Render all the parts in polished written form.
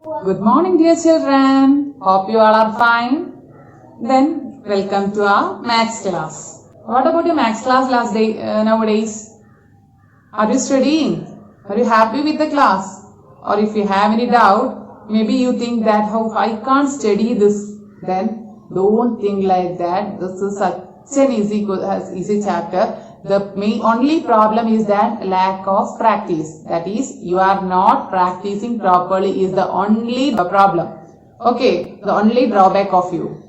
Good morning, dear children. Hope you all are fine. Then, welcome to our maths class. What about your maths class nowadays? Are you studying? Are you happy with the class? Or if you have any doubt, maybe you think that how I can't study this. Then, don't think like that. This is such an easy chapter. The only problem is that lack of practice. That is, you are not practicing properly is the only problem. Okay, the only drawback of you.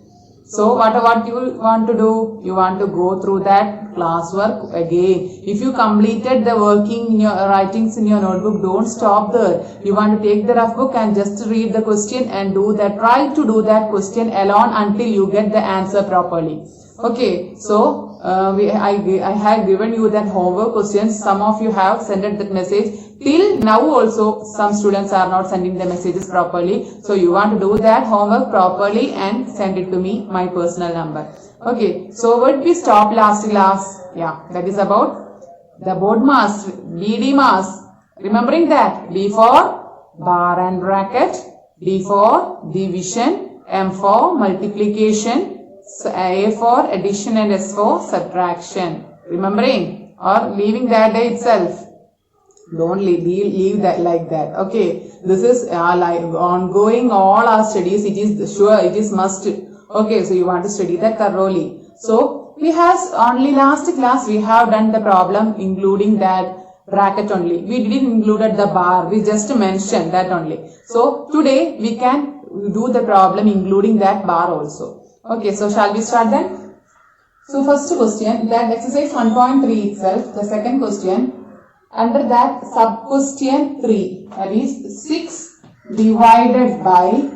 So what you want to do? You want to go through that classwork again. If you completed the working in your writings in your notebook, don't stop there. You want to take the rough book and just read the question and do that. Try to do that question alone until you get the answer properly. Okay, so I have given you that homework questions. Some of you have sent that message. Till now also some students are not sending the messages properly. So you want to do that homework properly and send it to me, my personal number. Okay, so what we stopped last class? Yeah, that is about the board mass, BD mass. Remembering that? B for bar and bracket, D for division, M for multiplication, A for addition and S for subtraction. Remembering or leaving that day itself? Don't leave that like that. Okay, this is like ongoing all our studies. It is sure, it is must. Okay, so you want to study that thoroughly. So we have only last class we have done the problem including that bracket only. We didn't included the bar. We just mentioned that only. So today we can do the problem including that bar also. Okay, so shall we start then? So first question, that exercise 1.3 itself, the second question, under that sub question 3, that is 6 divided by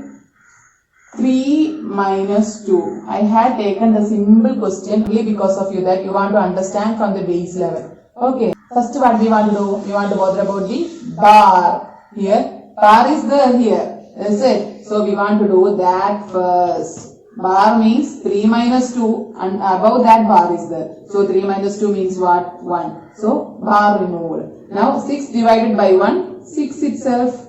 3 minus 2. I had taken the simple question only because of you that you want to understand from the base level. Okay, first what we want to do? We want to bother about the bar. Here, bar is there here, is it? So we want to do that first. Bar means 3 minus 2 and above that bar is there. So 3 minus 2 means what? 1. So bar removed. Now 6 divided by 1, 6 itself.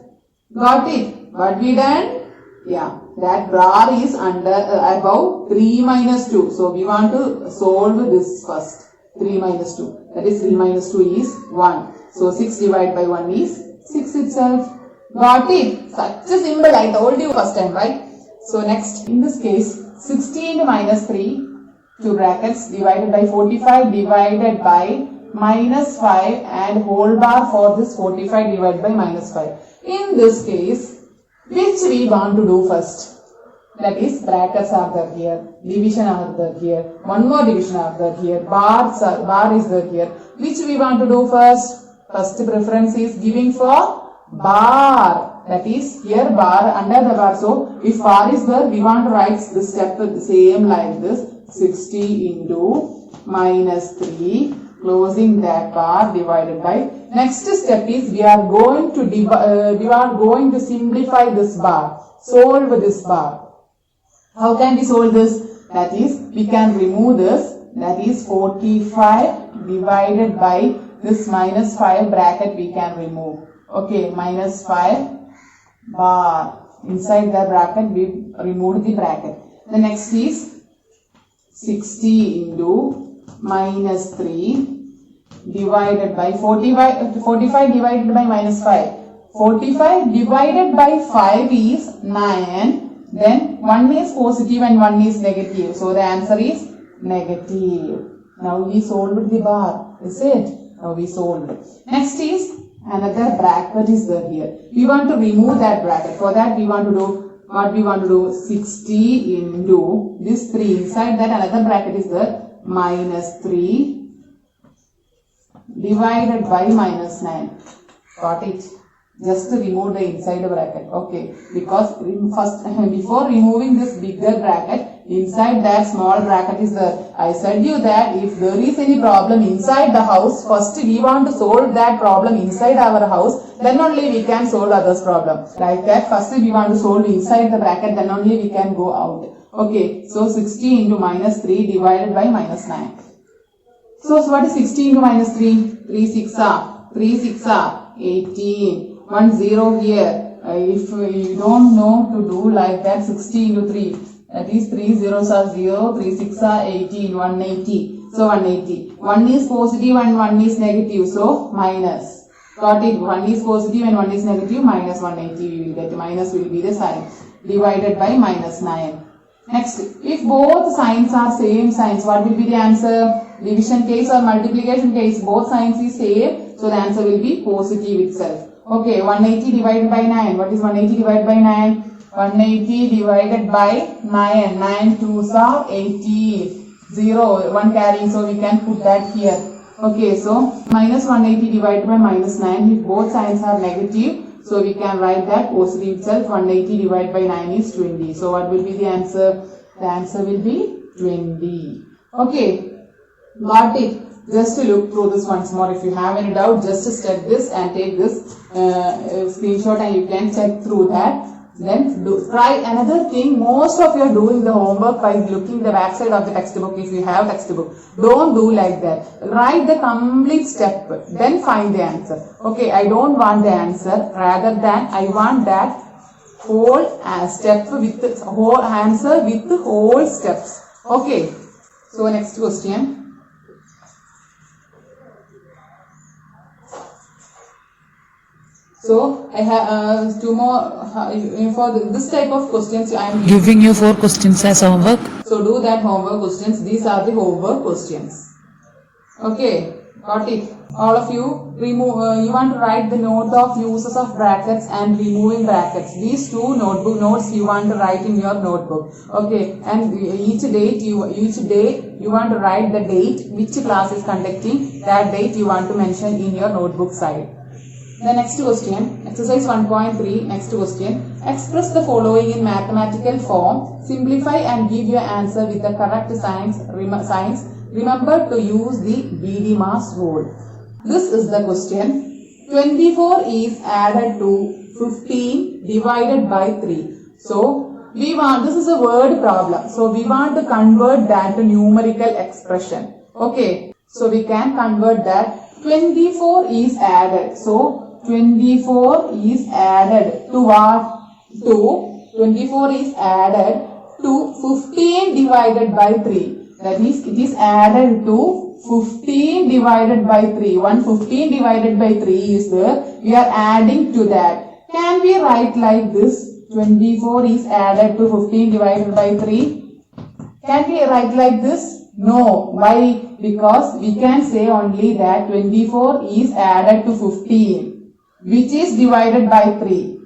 Got it? What we done? Yeah, that bar is under above 3 minus 2. So we want to solve this first. 3 minus 2. That is 3 minus 2 is 1. So 6 divided by 1 is 6 itself. Got it? Such a simple, I told you first time, right? So next, in this case, 60 into minus 3, 2 brackets, divided by 45 divided by minus 5 and whole bar for this 45 divided by minus 5. In this case, which we want to do first? That is, brackets are there here, division are there here, one more division are there here, bar is there here. Which we want to do first? First preference is giving for bar. That is, here bar, under the bar. So, if bar is there, we want to write this step the same like this. 60 into minus 3, closing that bar divided by. Next step is, we are going to simplify this bar. Solve this bar. How can we solve this? That is, we can remove this. That is 45 divided by this minus 5 bracket we can remove. Okay, minus 5 bar. Inside the bracket we removed the bracket. The next is 60 into minus 3 divided by 45 divided by minus 5. 45 divided by 5 is 9. Then 1 is positive and 1 is negative. So the answer is negative. Now we solved the bar. Is it? Now we solved it. Next is another bracket is there here. We want to remove that bracket. For that we want to do, what we want to do? 60 into this 3. Inside that another bracket is there. Minus 3 divided by minus 9. Got it? Just remove the inside bracket. Okay. Because first, before removing this bigger bracket, inside that small bracket is there. I said you that if there is any problem inside the house, first we want to solve that problem inside our house, then only we can solve others problem. Like that, first we want to solve inside the bracket, then only we can go out. Okay, so 60 into minus 3 divided by minus 9. So what is 60 into minus 3? 3 6 are 18. 1 0 here. if you don't know to do like that, 60 into 3, that is 3 zeros are 0, 3 6 are 18, 180. So 180. 1 is positive and 1 is negative, so minus. Got it? 1 is positive and 1 is negative, minus 180 we will get. Minus will be the sign. Divided by minus 9. Next, if both signs are same signs, what will be the answer? Division case or multiplication case, both signs is same, so the answer will be positive itself. Okay, 180 divided by 9. What is 180 divided by 9? 180 divided by 9. 9 2s are 18. 0, 1 carrying, so we can put that here. Okay, so minus 180 divided by minus 9. If both signs are negative, so we can write that positive itself. 180 divided by 9 is 20. So what will be the answer? The answer will be 20. Okay, got it? Just to look through this once more. If you have any doubt, just step this and take this screenshot and you can check through that. Then try another thing. Most of you are doing the homework by looking the back side of the textbook if you have textbook. Don't do like that. Write the complete step, then find the answer. Okay, I don't want the answer. Rather than I want that whole step with the whole answer with the whole steps. Okay. So next question. So I have two more for this type of questions. I am giving you 4 questions as homework. So do that homework questions. These are the homework questions. Okay, got it. All of you remove. You want to write the note of uses of brackets and removing brackets. These two notes you want to write in your notebook. Okay, and each day you want to write the date which class is conducting. That date you want to mention in your notebook side. The next question, exercise 1.3, next question. Express the following in mathematical form. Simplify and give your answer with the correct signs. Remember to use the BD-Mass rule. This is the question. 24 is added to 15 divided by 3. So, this is a word problem. So, we want to convert that to numerical expression. Okay, so we can convert that. 24 is added. So, 24 is added to what? 24 is added to 15 divided by 3. That is, it is added to 15 divided by 3. 115 divided by 3 is there. We are adding to that. Can we write like this? 24 is added to 15 divided by 3. Can we write like this? No. Why? Because we can say only that 24 is added to 15. Which is divided by 3.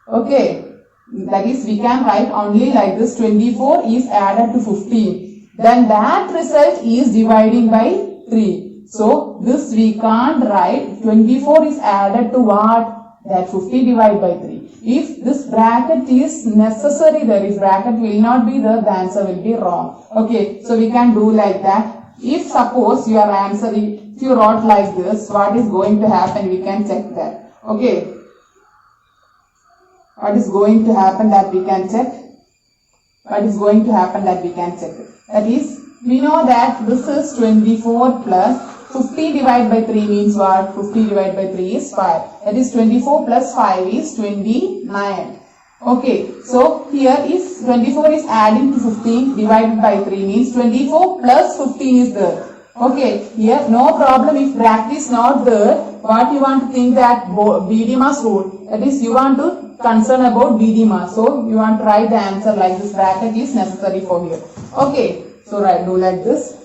Okay. That is, we can write only like this. 24 is added to 15. Then that result is dividing by 3. So, this we can't write. 24 is added to what? That 15 divided by 3. If this bracket is necessary there, if bracket will not be there, the answer will be wrong. Okay. So, we can do like that. If suppose your answer, if you wrote like this, what is going to happen? We can check that. Okay, what is going to happen that we can check? What is going to happen that we can check? That is, we know that this is 24 plus 50 divided by 3 means what? 50 divided by 3 is 5. That is 24 plus 5 is 29. Okay, so here if 24 is adding to 15 divided by 3 means 24 plus 15 is there. Okay, here no problem if bracket is not there. What you want to think that BD-Mass rule. That is, you want to concern about BD-Mass. So, you want to write the answer like this. Bracket is necessary for here. Okay, so do like this.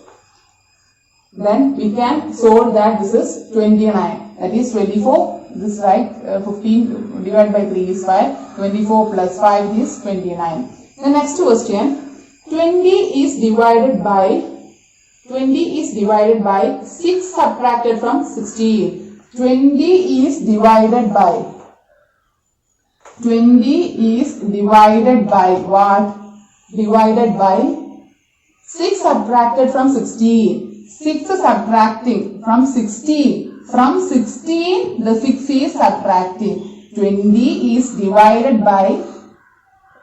Then we can solve that this is 29. That is 24. This right, 15 divided by 3 is 5. 24 plus 5 is 29. The next question. 20 is divided by 6 subtracted from 16. 20 is divided by what? Divided by 6 subtracted from 16. 6 subtracting from 16. From 16 the 6 is subtracting. 20 is divided by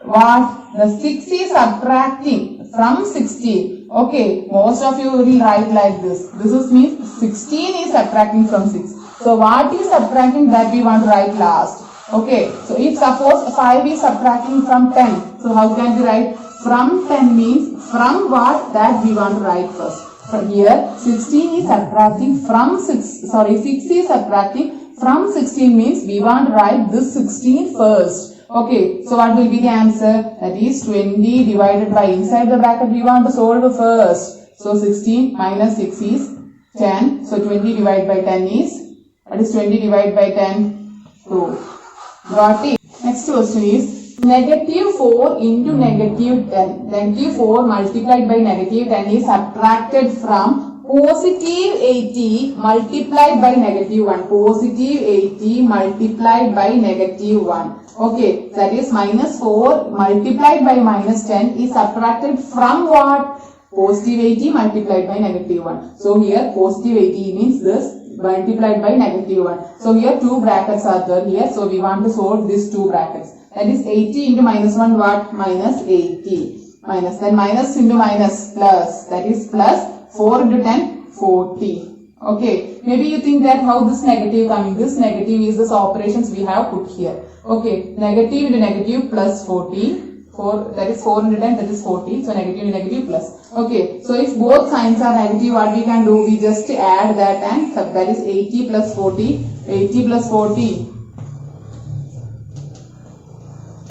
what? The 6 is subtracting from 16. Okay, most of you will write like this. This is means 16 is subtracting from 6. So what is subtracting that we want to write last. Okay, so if suppose 5 is subtracting from 10, so how can we write? From 10 means from what that we want to write first. From here 16 is subtracting from 6 is subtracting from 16 means we want to write this 16 first. Okay, so what will be the answer? That is 20 divided by inside the bracket we want to solve first. So 16 minus 6 is 10. So 20 divided by 10 is, what is 20 divided by 10? 2. Got it. Next question is negative 4 into negative 10. Negative 4 multiplied by negative 10 is subtracted from positive 80 multiplied by negative 1. Positive 80 multiplied by negative 1. Okay, that is minus 4 multiplied by minus 10 is subtracted from what? Positive 80 multiplied by negative 1. So here positive 80 means this multiplied by negative 1. So here two brackets are there here. So we want to solve these two brackets. That is 80 into minus 1 what? Minus 80. Minus, then minus into minus plus. That is plus 4 into 10, 40. Okay, maybe you think that how this negative coming? This negative is this operations we have put here. Okay, negative into negative plus 40. 4, that is 4 into 10, that is 40. So negative into negative plus. Okay, so if both signs are negative, what we can do? We just add that and that is 80 plus 40. 80 plus 40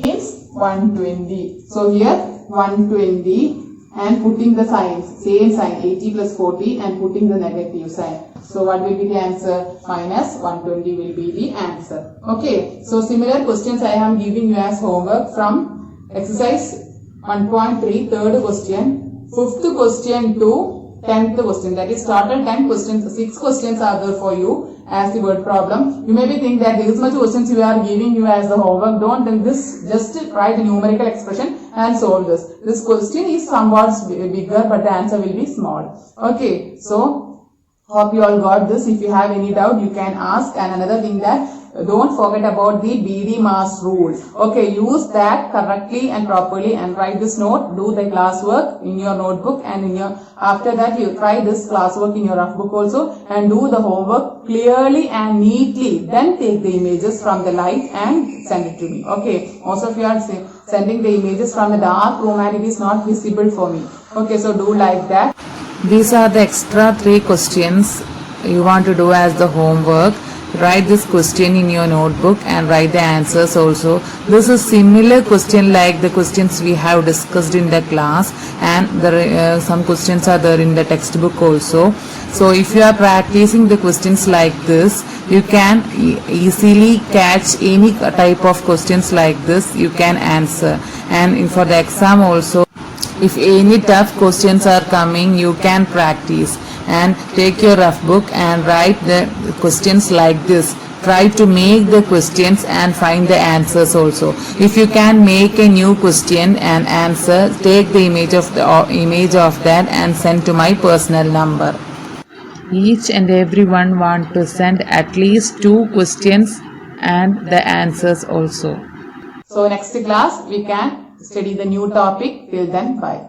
means 120. So here 120 and putting the signs, same sign 80 plus 40 and putting the negative sign. So what will be the answer? Minus 120 will be the answer. Okay, so similar questions I am giving you as homework from exercise 1.3, third question, 5th question to 10th question. That is total 10 questions, 6 questions are there for you as the word problem. You may be think that this much questions we are giving you as the homework. Don't think this, just write a numerical expression and solve this. This question is somewhat bigger but the answer will be small. Okay, so hope you all got this. If you have any doubt you can ask. And another thing that don't forget about the BDMAS rule. Okay, use that correctly and properly and write this note. Do the classwork in your notebook and in your, after that you try this classwork in your rough book also and do the homework clearly and neatly. Then take the images from the light and send it to me. Okay, most of you are sending the images from the dark room and it is not visible for me. Okay, so do like that. These are the extra 3 questions you want to do as the homework. Write this question in your notebook and write the answers also. This is similar question like the questions we have discussed in the class, and there some questions are there in the textbook also. So if you are practicing the questions like this, you can easily catch any type of questions like this. You can answer, and for the exam also, if any tough questions are coming, you can practice and take your rough book and write the questions like this. Try to make the questions and find the answers also. If you can make a new question and answer, take the image of that and send to my personal number. Each and everyone want to send at least 2 questions and the answers also. So next class we can study the new topic. Till then, bye.